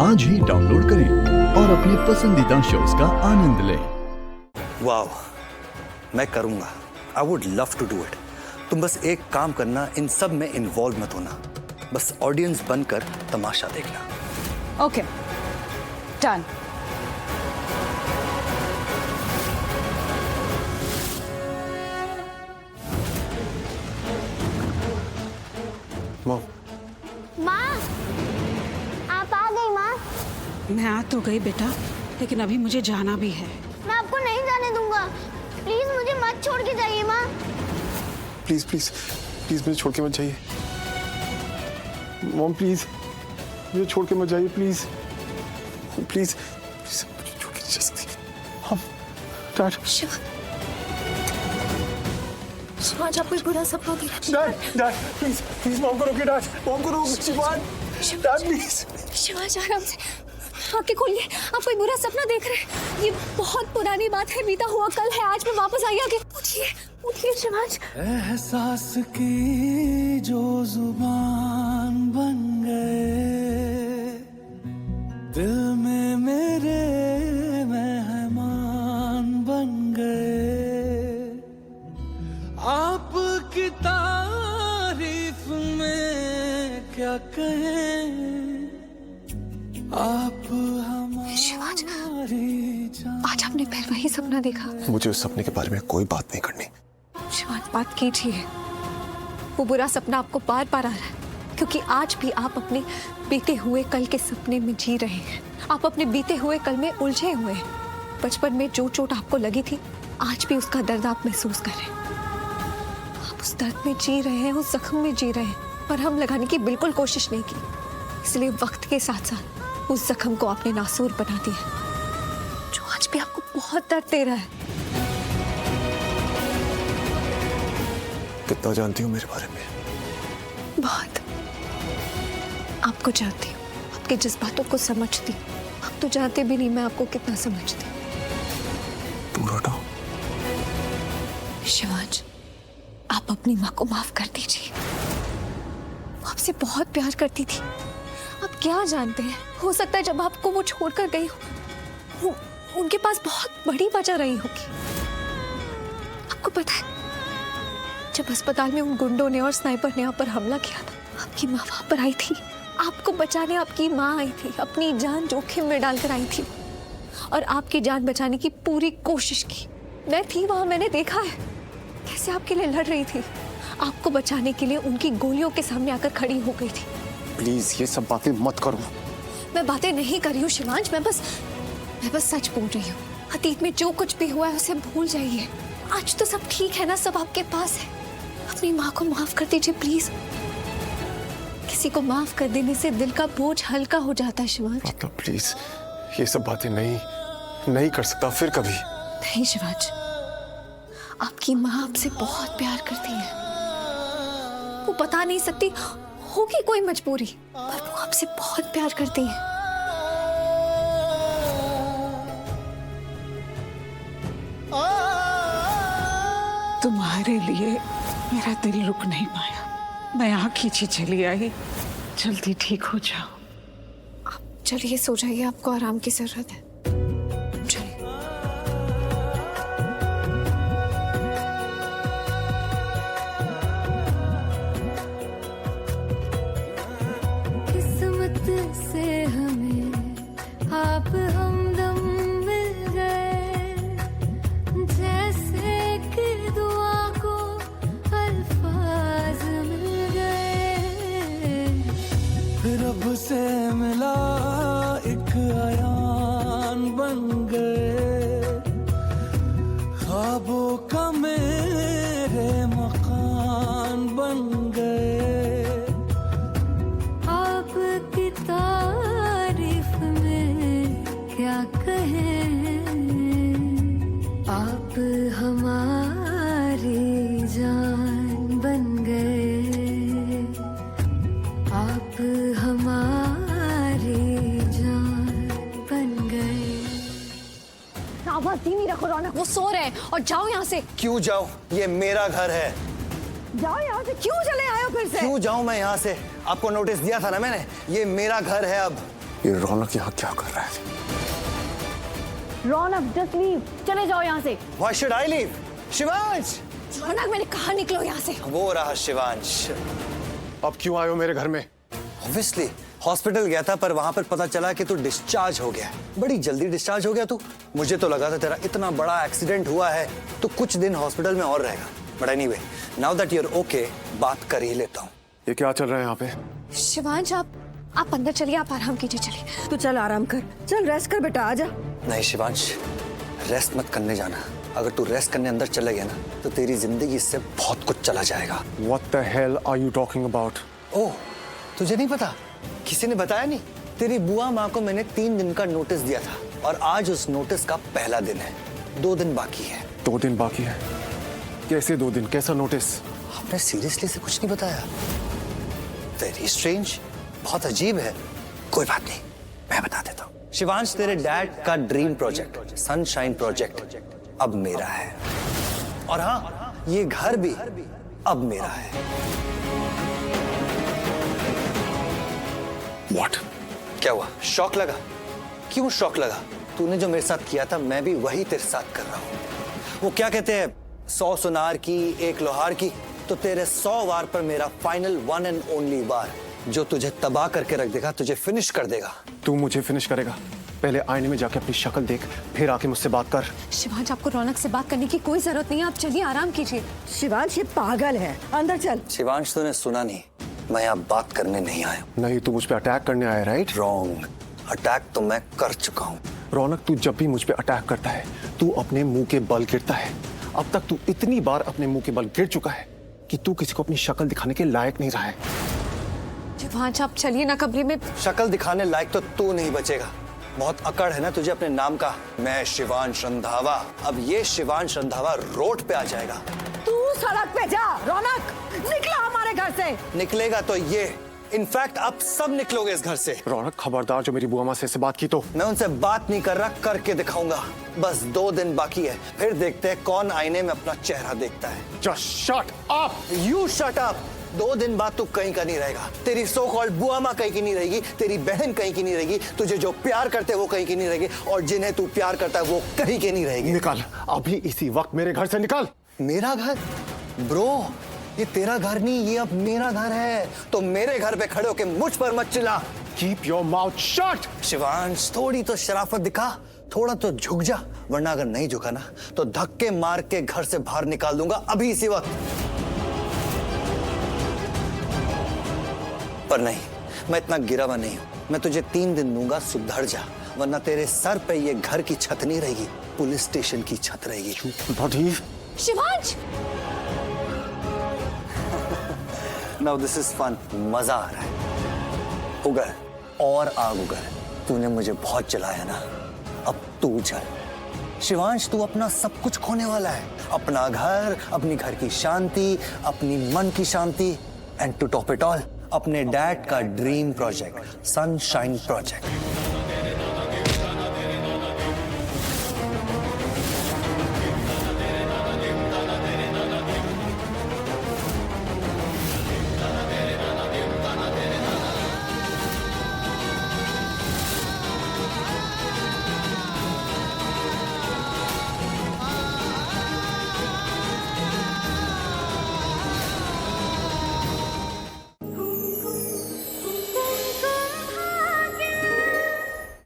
आज ही डाउनलोड करें और अपने पसंदीदा शोज का आनंद लें। वाह, मैं करूंगा। I would love to do it. तुम बस एक काम करना, इन सब में इन्वॉल्व मत होना, बस ऑडियंस बनकर तमाशा देखना। Okay, done. माँ, आप आ गई माँ। मैं आ तो गई बेटा, लेकिन अभी मुझे जाना भी है। मैं आपको नहीं जाने दूंगा। प्लीज मुझे मत छोड़ के जाइए माँ। प्लीज प्लीज प्लीज मुझे छोड़ के मत जाइए। मॉम प्लीज मुझे छोड़ के मत जाइए, प्लीज प्लीज प्लीज मुझे छोड़ के नहीं जा सकती। Mom, dad. शिवाज, आप कोई बुरा सपना देखा? Dad dad please please mom को रोकिए। डैड मॉम को रोकिए। Shiva's, dad please. शिवाज, आराम से आंखें खोलिए। आप कोई बुरा सपना देख रहे हैं? ये बहुत पुरानी बात है, बीता हुआ कल है। आज में वापस आई आगे। उठिए उठिए शिवाज। एहसास की जो जुबान बन गए, दिल में मेरे मेहमान बन गए। आपकी तारीफ में क्या कहें, आप शिवाज, हमारी जान। आज आपने फिर वही सपना देखा? मुझे उस सपने के बारे में कोई बात नहीं करनी। शिवाज, बात कीजिए। वो बुरा सपना आपको बार बार आ रहा है, क्योंकि आज भी आप अपने बीते हुए कल के सपने में जी रहे हैं। आप अपने बीते हुए कल में उलझे हुए हैं। बचपन में जो चोट आपको लगी थी, आज भी उसका दर्द आप महसूस कर रहे हैं। आप उस दर्द में जी रहे हैं, उस जख्म में जी रहे हैं, पर हम लगाने की बिल्कुल कोशिश नहीं की। इसलिए वक्त के साथ साथ उस जख्म को आपने नासूर बना दिया, जो आज भी आपको बहुत दर्द दे रहा है। कितना जानती हूँ मेरे बारे में? बहुत। आपको जानती हूँ, आपके जज्बातों को समझती हूँ। आप तो जानते भी नहीं मैं आपको कितना समझती हूँ। दूर हटाओ। शिवाज, आप अपनी माँ को माफ कर दीजिए। वो आपसे बहुत प्यार करती थी। आप क्या जानते हैं, हो सकता है जब आपको वो छोड़कर गई हो, उनके पास बहुत बड़ी वजह रही होगी। आपको पता है, जब अस्पताल में उन गुंडों ने और स्नाइपर ने आप पर हमला किया था, आपकी माँ वहां पर आई थी। आपको बचाने आपकी माँ आई थी, अपनी जान जोखिम में डालकर आई थी और आपकी जान बचाने की पूरी कोशिश की। मैं थी वहां, मैंने देखा है कैसे आपके लिए लड़ रही थी। आपको बचाने के लिए उनकी गोलियों के सामने आकर खड़ी हो गई थी। प्लीज ये सब बातें मत करो। मैं बातें नहीं कर रही हूँ शिवांश, मैं बस सच बोल रही हूँ। अतीत में जो कुछ भी हुआ है उसे भूल जाइए। आज तो सब ठीक है ना, सब आपके पास है। अपनी माँ को माफ कर दीजिए प्लीज। किसी को माफ कर देने से दिल का बोझ हल्का हो जाता है शिवांश। मतलब प्लीज ये सब बातें नहीं कर सकता फिर कभी। नहीं शिवांश, आपकी माँ आपसे बहुत प्यार करती है। वो बता नहीं सकती, होगी कोई मजबूरी, पर वो आपसे बहुत प्यार करती है। तुम्हारे लिए मेरा दिल रुक नहीं पाया। मैं यहाँ खींची चली आई। जल्दी ठीक हो जाओ। आप चलिए, सो जाइए, आपको आराम की जरूरत है। चलिए। किस्मत से हमें आप हमदम मिल गए, जैसे कि दुआ को अल्फाज मिल गए। रब से मिला एक आयान बन गए, ख्वाबों का मेरे मकान बन गए। आपकी तारीफ में क्या कहें, आप हमारी जान बन गए। आप हमारी जान बन गए। आवाज धीमी रखो रौनक, वो सो रहे हैं। और जाओ यहाँ से। क्यों जाऊं? ये मेरा घर है। जाओ यहाँ से। क्यों चले आए हो फिर से? क्यों जाऊं मैं यहाँ से? आपको नोटिस दिया था ना मैंने, ये मेरा घर है अब। ये रौनक यहाँ क्या कर रहा है? रौनक जस्ट लीव, चले जाओ यहाँ से। Why should I leave? Shivansh! रौनक मैंने कहा निकलो यहाँ से। वो रहा शिवांश। अब क्यों आए हो मेरे घर में? Obviously, हॉस्पिटल गया था पर वहां पर पता चला कि तू डिस्चार्ज हो गया है। बड़ी जल्दी डिस्चार्ज हो गया तू। मुझे तो लगा था तेरा इतना बड़ा एक्सीडेंट हुआ है तो कुछ दिन हॉस्पिटल में और रहेगा। But anyway, now that you are okay, बात कर ही लेता हूँ। ये क्या चल रहा है यहाँ पे? शिवांश आप अंदर चलिए, आप आराम कीजिए, चलिए। तू चल आराम कर, चल रेस्ट कर बेटा, आजा। नहीं शिवांश, रेस्ट मत करने जाना। अगर तू रेस्ट करने अंदर चले गया ना तो तेरी जिंदगी से बहुत कुछ चला जाएगा। What the hell are you talking about? ओह, तुझे नहीं पता? किसी ने बताया नहीं? तेरी बुआ माँ को मैंने 3 दिन का नोटिस दिया था और आज उस नोटिस का पहला दिन है। 2 दिन बाकी है। 2 दिन बाकी है? कैसे 2 दिन? कैसा नोटिस? आपने सीरियसली से कुछ नहीं बताया? वेरी स्ट्रेंज, बहुत अजीब है। कोई बात नहीं, मैं बता देता हूँ। शिवांश, तेरे डैड का ड्रीम प्रोजेक्ट सनशाइन प्रोजेक्ट अब मेरा है। और हाँ, ये घर भी अब मेरा है। What? क्या हुआ? शॉक लगा? क्यों शॉक लगा? तूने जो मेरे साथ किया था मैं भी वही तेरे साथ कर रहा हूँ। वो क्या कहते हैं, 100 सुनार की 1 लोहार की, तो तेरे 100 वार पर मेरा फाइनल 1 एंड ओनली वार जो तुझे तबाह करके रख देगा, तुझे फिनिश कर देगा। तू मुझे फिनिश करेगा? पहले आईने में जाके अपनी शक्ल देख, फिर आके मुझसे बात कर। शिवांश, आपको रौनक से बात करने की कोई जरूरत नहीं है, आप चलिए आराम कीजिए। शिवांश ये पागल है, अंदर चल। शिवांश, तूने सुना नहीं, मैं यहाँ बात करने नहीं आया। नहीं, तू मुझ पे अटैक करने आया, राइट? रॉन्ग, अटैक तो मैं कर चुका हूँ। रौनक, तू जब भी मुझ पे अटैक करता है तू अपने मुंह के बल गिरता है। अब तक तू इतनी बार अपने मुंह के बल गिर चुका है कि तू किसी को अपनी शक्ल दिखाने के लायक नहीं रहा है। शिवांश, आप चलिए ना कमरे में। शक्ल दिखाने लायक तो तू नहीं बचेगा। बहुत अकड़ है ना तुझे अपने नाम का। मैं शिवांश रंधावा, अब ये शिवांश रंधावा रोड पे आ जाएगा। तू सड़क पे जा। रौनक निकला हमारे घर से। निकलेगा तो ये, इनफैक्ट आप सब निकलोगे इस घर से। रौनक, खबरदार जो मेरी बुआ माँ से ऐसे बात की तो। मैं उनसे बात नहीं कर रहा, करके दिखाऊंगा। बस 2 दिन बाकी है, फिर देखते हैं कौन आईने में अपना चेहरा देखता है। Just shut up! You shut up! 2 दिन बाद तू कहीं का नहीं रहेगा। तेरी सो कॉल्ड बुआ माँ कहीं की नहीं रहेगी, तेरी बहन कहीं की नहीं रहेगी, तुझे जो प्यार करते हैं वो कहीं की नहीं रहेगी, और जिन्हें तू प्यार करता है वो कहीं के नहीं रहेगी। निकल, अभी इसी वक्त मेरे घर से निकल। मेरा घर? ब्रो, ये तेरा घर नहीं, ये अब मेरा घर है। तो मेरे घर पे खड़े होके मुझ पर मत चिल्ला। Keep your mouth shut! Shivansh, थोड़ी तो शराफत दिखा, थोड़ा तो झुक जा, वरना अगर नहीं झुका ना तो धक्के मार के घर से बाहर निकाल दूंगा अभी इसी वक्त। पर नहीं, मैं इतना गिरा हुआ नहीं हूं। मैं तुझे 3 दिन दूंगा, सुधर जा, वरना तेरे सर पे ये घर की छत नहीं रहेगी, पुलिस स्टेशन की छत रहेगी। Body. Shivansh, now this is fun, मजा आ रहा है। उगर और आग उगर, तूने मुझे बहुत जलाया ना, अब तू जल। शिवांश, तू अपना सब कुछ खोने वाला है, अपना घर, अपनी घर की शांति, अपनी मन की शांति, and to top it all अपने डैड का ड्रीम प्रोजेक्ट सनशाइन प्रोजेक्ट।